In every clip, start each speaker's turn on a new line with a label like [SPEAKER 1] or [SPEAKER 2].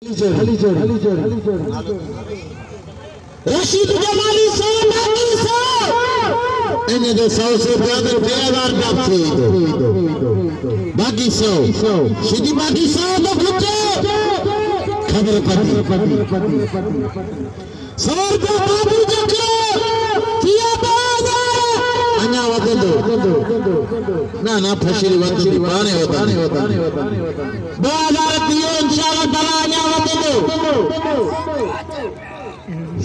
[SPEAKER 1] रशीद जमाली 100 इन्हें जो 100 से ज्यादा 3000 प्राप्त हुई बाकी 100 सीधी बाकी 100 तो खुचे खबर पड़ी 100 रुपया बाबू जकरो किया 2000 अन्या वदंदो ना फशीरी वदंदी पाने होता 2000 दियो इंशाल्लाह ताला अन्या वदंदो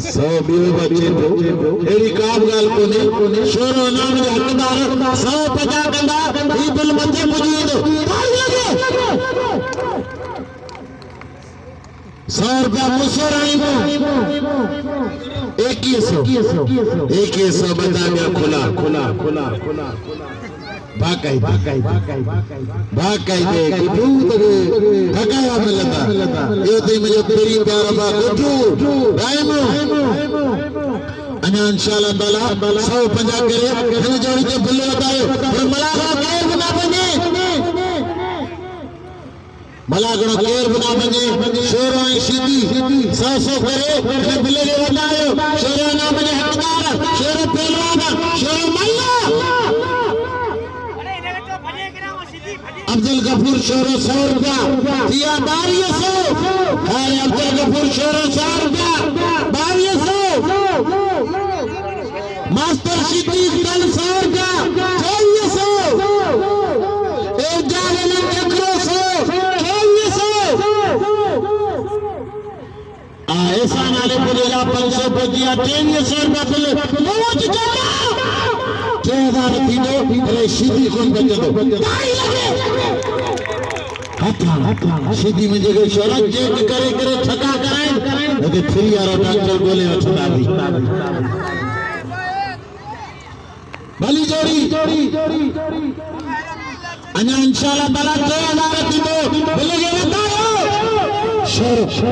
[SPEAKER 1] 100 बियो बच्चे एड़ी काब गाल कोने शोरो नाम जो हकदार 150 कंदा ई दिल मथे पुजी दो 100 रुपया मुसराई को 2100 बता गया खुला भाकाई दे गुडू तरे भगाया मिलता यो ते मुझे तेरी प्यारा बा गुडू राइमो अन्या इंशाल्लाह ताला 150 करे हने जोड़ी के बुल्ले बतायो पर मलागणो केर बना बने मलागणो केर बना बने शोरो सीधी 100 करे हने बुल्ले के बतायो शोरो ना बने हकदार शोरो पहलवान शोरो मल्ला अब्दुल गफूर शोरो 100 रुपया दिया 1200 अरे अब्दुल गफूर शोरो 100 रुपया 1200 मास्टर सिद्दीक दल 100 रुपया 2400 एक जाले ने चक्रो 100 ऐसा नाले बोलेगा 500 बजिया 300 रुपया बोले बहुत ज्यादा 3000 थींदो अरे सीधी कोन बचंदो ताई लगे हथा सीधी में जगह शरत चेक करे छका कराए लेकिन फिर यारो डॉक्टर बोले छका दी भली जोड़ी अन्या इंशाल्लाह ताला 3000 थींदो बोले के बतायो शोरो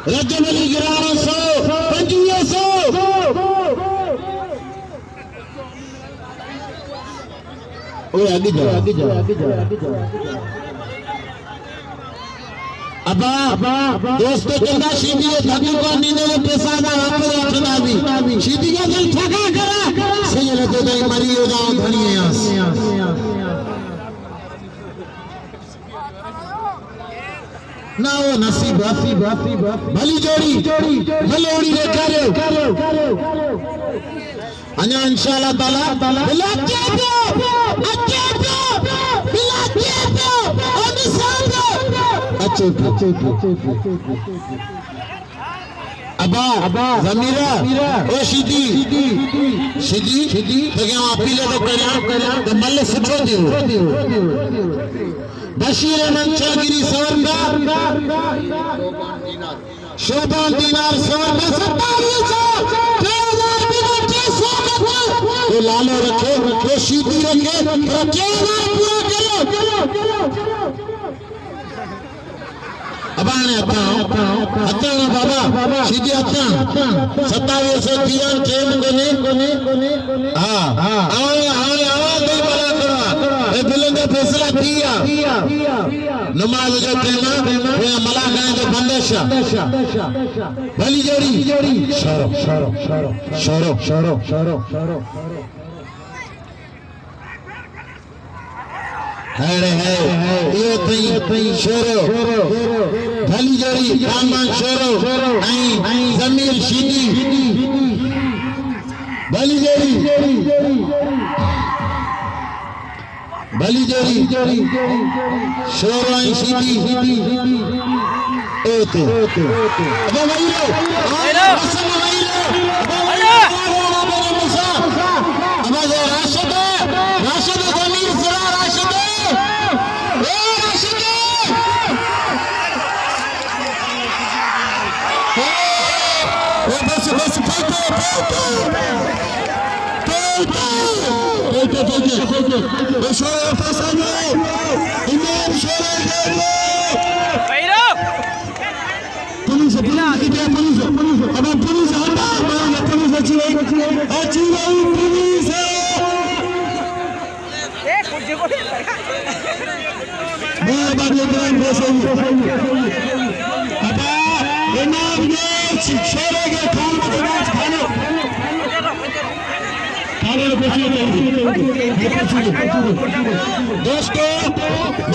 [SPEAKER 1] रजब अली गिरानो 100 2500 ओए आगे जाओ अबा दोस्तों चंदा सीधी धक्के को नींद में पैसा ना वापस रखना भी सीधी का दिल ठगा करा सही रहते तो मरी हो जाओ धनी यहां ना वो नसीब भली जोड़ी भलोड़ी रे करो अन्या इंशाल्लाह ताला बिलाचे अच्छे अबा जमीरा ओ सीधी तो क्या अपील तो करिया तो मल्ले सुठो दियो बशीर मंचागिरी 100 रुपया शोभान दीनार 100 रुपया 2700 तो लालो रखे तो सीधी रखे तो 3000 पूरा करो अबाने अत्ता बाबा सीधी अत्ता 2700 दिया केम कोने हां आओ दे बला करा ए बिलंगे फैसला दिया नमाज जो कहना वे मला गए जो बंदिश भली जोड़ी शोरो है ये तई शोरो भली जोड़ी कामान शोरो आई जमीर सीधी भली जोड़ी शोरो आई सीधी ओते अबे भाई लो राशिद जमीर जरा राशिद बस पुलिस बाबा इब्राहिम गोसाई अबा इमाम ये शेरे के खान में खाने खाने दोस्तों